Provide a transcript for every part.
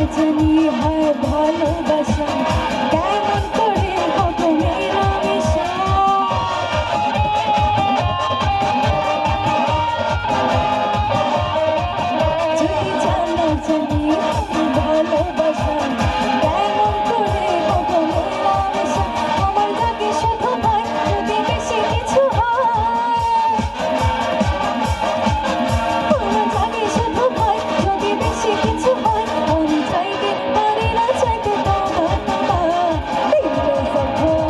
জানি হয় ভালোবাসা কেমন করে কত মেলামেশা যদি জানা জানি ভালোবাসা কেমন করে কত মেলামেশা আমার লাগে শুধু ভয় যদি বেশি কিছু হয় আমার লাগে শুধু ভয় যদি বেশি কিছু হয় আমি চাইতে পারি না চাইতে তোমার দিলে যখন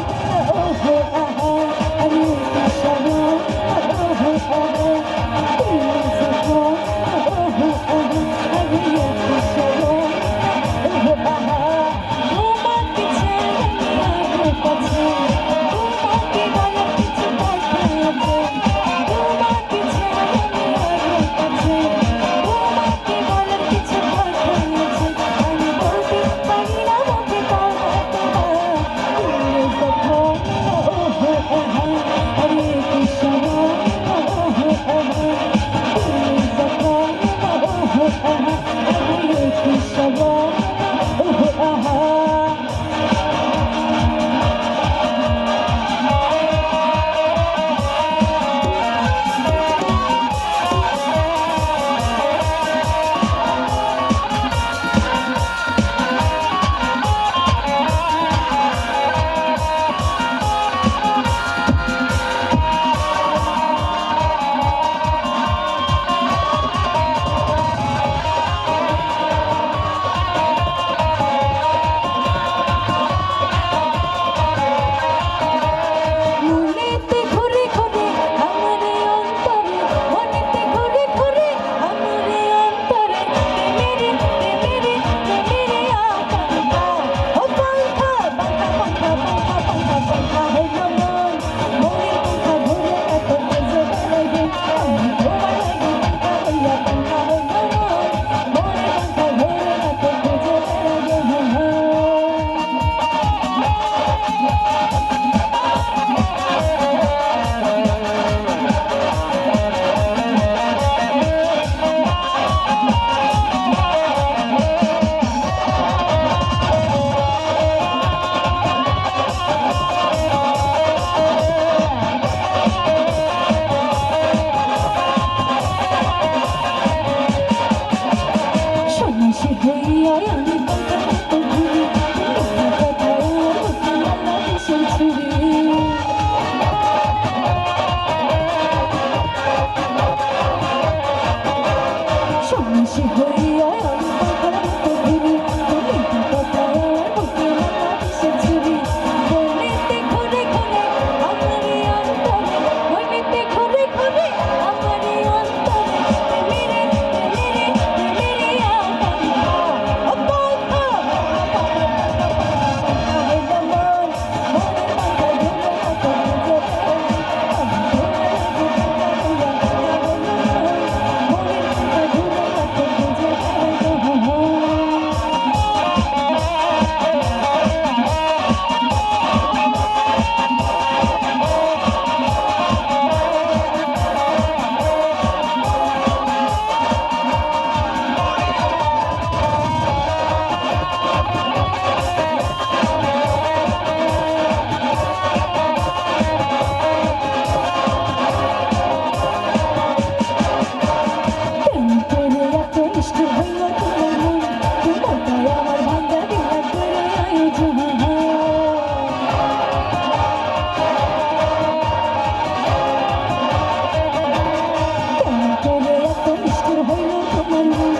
ওহো আহা আমি সরো ওহো আহা দিলে যখন ওহো আহা আমি সরো ওহো আহা তোমাকে চাই আমি আরো কাছে তোমাকে বলার কিছু কথা আছে তোমাকে চাই আমি আরো কাছে তোমাকে বলার কিছু কথা আছে আমি বলতে পারি না মুখে কথা দিলে যখন ওহো আহা আমি সরো ওহো আহা দিলে যখন ওহো আহা আমি সরো ওহো আহা মনেতে ঘুরে ঘুরে আমার অন্তরে মনেতে ঘুরে ঘুরে আমার অন্তরে প্রেমেরে আকাঙ্ক্ষা ও পাঙ্খা পাঙ্খা পাঙ্খা পাঙ্খা পাঙ্খা পাঙ্খা হইল মন মনের পাঙ্খা ঘুরে এত খুঁজে বেড়াইবে আমি তোমার লাগে পাঙ্খা হইয়া পাঙ্খা হইল মন মনের পাঙ্খা ঘুরে এত খুঁজে বেড়াইবে সন্ন্যাসী হইয়া আমি পাঙ্খার মতো ঘুরি তোমার কথা বুকে মালা ভীষণ ছুরি সন্ন্যাসী হইয়া আমি পাঙ্খার মতো ঘুরি তোমার কথা বুকে মালা ভীষণ ছুরি মনেতে ঘুরে ঘুরে আমার অন্তরে মনেতে ঘুরে ঘুরে আমার অন্তরে প্রেমেরে আকাঙ্ক্ষা ও পাঙ্খা পাঙ্খা পাঙ্খা পাঙ্খা হইল মন মনের পাঙ্খা ঘুরে এত খুঁজে বেড়াইবে আমি তোমার লাগে পাঙ্খা হইয়া পাঙ্খা হইল মন মনের পাঙ্খা ঘুরে এত খুঁজে প্রেম করে এত নিষ্ঠুর হইল তোমার মন তোমারটাই আমার ভাঙ্গা দিলা করে আয়োজন প্রেম করে এত নিষ্ঠুর হইল তোমার মন